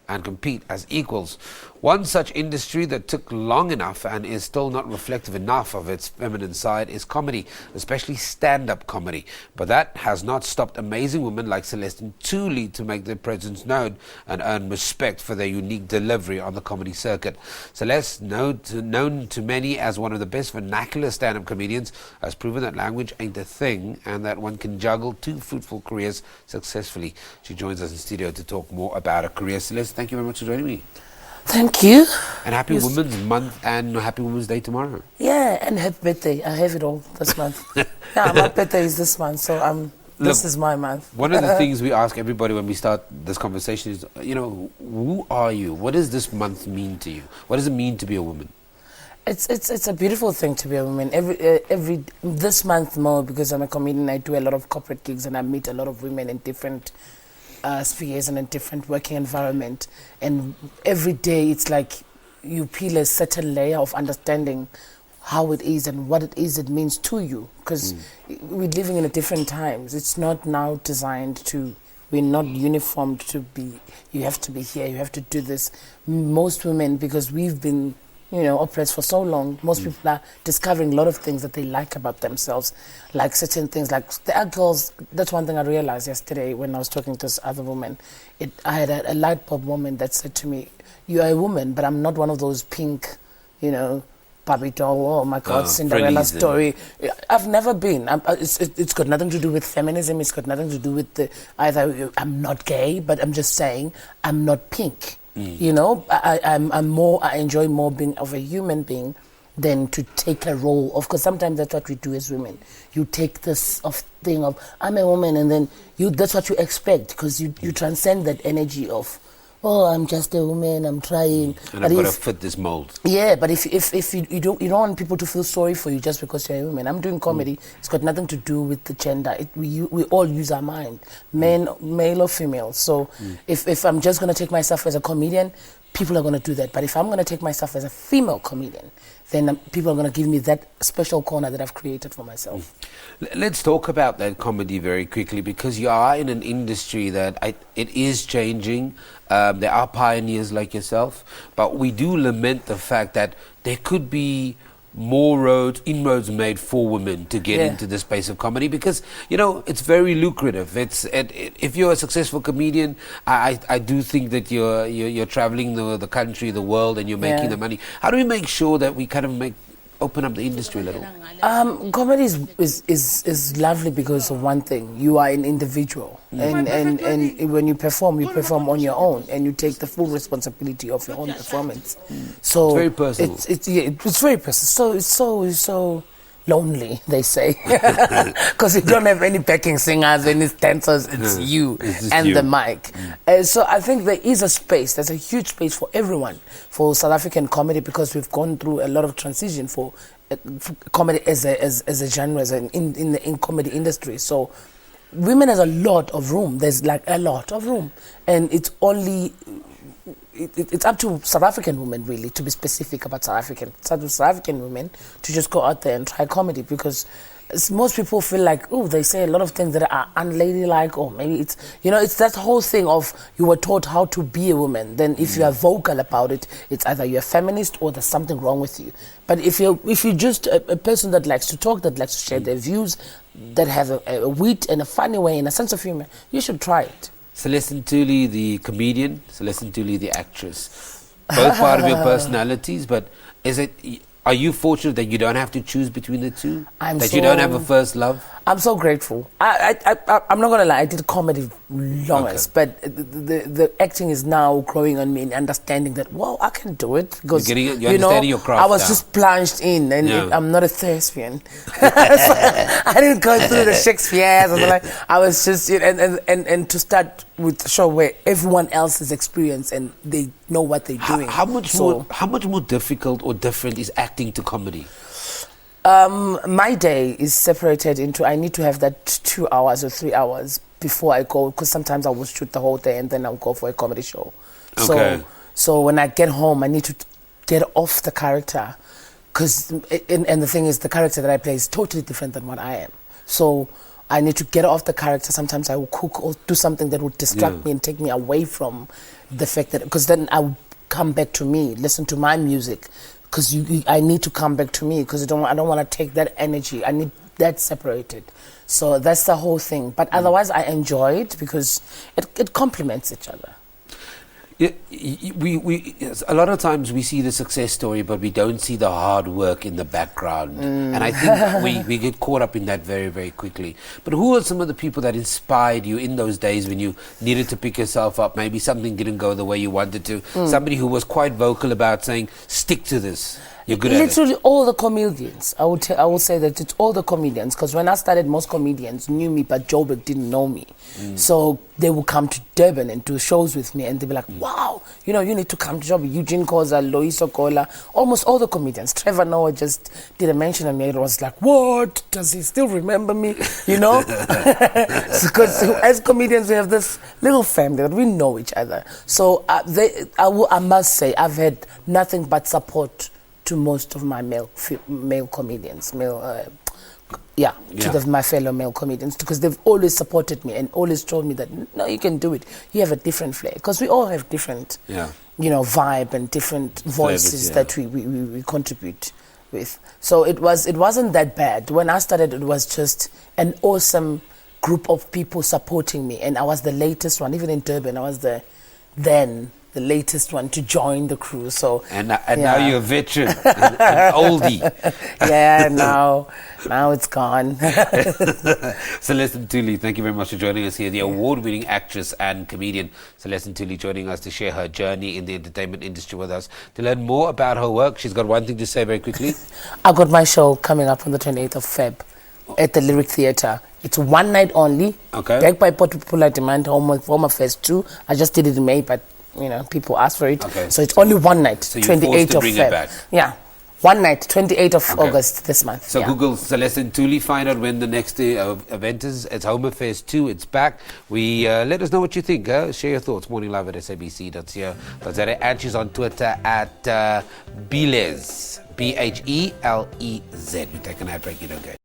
and compete as equals. One such industry that took long enough and is still not reflective enough of its feminine side is comedy, especially stand-up comedy. But that has not stopped amazing women like Celeste Ntuli to make their presence known and earn respect for their unique delivery on the comedy circuit. Celeste, known to many as one of the best vernacular stand-up comedians, has proven that language ain't a thing and that one can juggle two fruitful careers successfully. She joins us in studio to talk more about her career. Celeste, thank you very much for joining me. Thank you. And happy Women's Month and happy Women's Day tomorrow. Yeah, and happy birthday. I have it all this month. Yeah, my birthday is this month, so this is my month. One of the things we ask everybody when we start this conversation is, who are you? What does this month mean to you? What does it mean to be a woman? It's a beautiful thing to be a woman. Every this month more, because I'm a comedian, I do a lot of corporate gigs and I meet a lot of women in different spheres and a different working environment, and every day it's like you peel a certain layer of understanding how it is and what it is it means to you, because we're living in a different times. It's not now designed to, we're not uniformed to be, you have to be here, you have to do this. Most women, because we've been oppressed for so long, most people are discovering a lot of things that they like about themselves, like certain things, like there are girls. That's one thing I realized yesterday when I was talking to this other woman. I had a light bulb woman that said to me, "You are a woman, but I'm not one of those pink, Barbie doll, oh my God, Cinderella story." I've never been. It's got nothing to do with feminism. It's got nothing to do with either I'm not gay, but I'm just saying I'm not pink. I enjoy more being of a human being than to take a role of, because sometimes that's what we do as women. You take this thing of I'm a woman, and then that's what you expect, because you transcend that energy of, oh, I'm just a woman, I'm trying. And I've got to fit this mold. Yeah, but if you don't want people to feel sorry for you just because you're a woman. I'm doing comedy. It's got nothing to do with the gender. We all use our mind, male or female. So if I'm just going to take myself as a comedian, people are going to do that. But if I'm going to take myself as a female comedian, then people are going to give me that special corner that I've created for myself. Let's talk about that comedy very quickly, because you are in an industry that it is changing. There are pioneers like yourself, but we do lament the fact that there could be more inroads made for women to get into the space of comedy, because it's very lucrative. If you're a successful comedian, I do think that you're traveling the country, the world, and you're making the money. How do we make sure that we kind of open up the industry a little? Comedy is lovely because of one thing: you are an individual, and when you perform on your own, and you take the full responsibility of your own performance. So it's very personal. It's very personal. So it's so lonely, they say, because you don't have any backing singers, any dancers. It's you and the mic. So I think there is a space. There's a huge space for everyone for South African comedy, because we've gone through a lot of transition for comedy as a genre, in the comedy industry. So women has a lot of room. There's like a lot of room, and it's only. It's up to South African women, really, to be specific about South African women to just go out there and try comedy, because most people feel like, oh, they say a lot of things that are unladylike, or maybe it's that whole thing of you were taught how to be a woman. Then if you are vocal about it, it's either you're a feminist or there's something wrong with you. But if you're just a person that likes to talk, that likes to share their views, that has a wit and a funny way and a sense of humor, you should try it. Celeste Ntuli, the comedian, Celeste Ntuli, the actress. Both part of your personalities, but are you fortunate that you don't have to choose between the two? You don't have a first love? I'm so grateful. I'm not going to lie, I did comedy longest, but the acting is now growing on me and understanding that, well, I can do it. Because, you're understanding your craft. I was just plunged in, and I'm not a thespian. So I didn't go through the Shakespeare's. I was just, and to start with a show where everyone else is experienced and they know what they're doing. How much more difficult or different is acting to comedy? My day is separated into, I need to have that 2 hours or 3 hours before I go, because sometimes I will shoot the whole day and then I'll go for a comedy show. Okay. So when I get home, I need to get off the character, and the thing is, the character that I play is totally different than what I am. So I need to get off the character. Sometimes I will cook or do something that would distract me and take me away from the fact that, because then I will come back to me, listen to my music, because I need to come back to me, because I don't want to take that energy. I need that separated. So that's the whole thing. But otherwise, I enjoy it because it complements each other. Yeah, a lot of times we see the success story, but we don't see the hard work in the background. And I think we get caught up in that very, very quickly. But who are some of the people that inspired you in those days when you needed to pick yourself up? Maybe something didn't go the way you wanted to. Somebody who was quite vocal about saying, stick to this. You're good at it. Literally all the comedians. I will say that it's all the comedians, because when I started, most comedians knew me, but Joburg didn't know me. So they would come to Durban and do shows with me, and they'd be like, wow, you need to come to Joburg. Eugene Koza, Loiso Kola, almost all the comedians. Trevor Noah just did a mention of me. It was like, what? Does he still remember me? Because as comedians, we have this little family that we know each other. So I must say, I've had nothing but support to most of my male comedians, my fellow male comedians, because they've always supported me and always told me that, no, you can do it. You have a different flair, because we all have different, vibe and different voices that we contribute with. So it wasn't that bad. When I started, it was just an awesome group of people supporting me, and I was the latest one. Even in Durban, I was the latest one to join the crew. So now you're a veteran, an oldie. Now it's gone. Celeste Ntuli, thank you very much for joining us here. The award-winning actress and comedian Celeste Ntuli joining us to share her journey in the entertainment industry with us. To learn more about her work, she's got one thing to say very quickly. I got my show coming up on the 28th of Feb at the Lyric Theatre. It's one night only. Okay. Backed by popular demand, Home Affairs 2. I just did it in May, but people asked for it. Okay. So it's only one night, so 28th of Feb. Yeah. One night, 28th of August this month. So Google Celeste Ntuli, find out when the next event is. It's Home Affairs 2. It's back. let us know what you think. Share your thoughts. Morning Live at sabc.co.za. And she's on Twitter at Bhelez. Bhelez. We're taking a break. You don't go.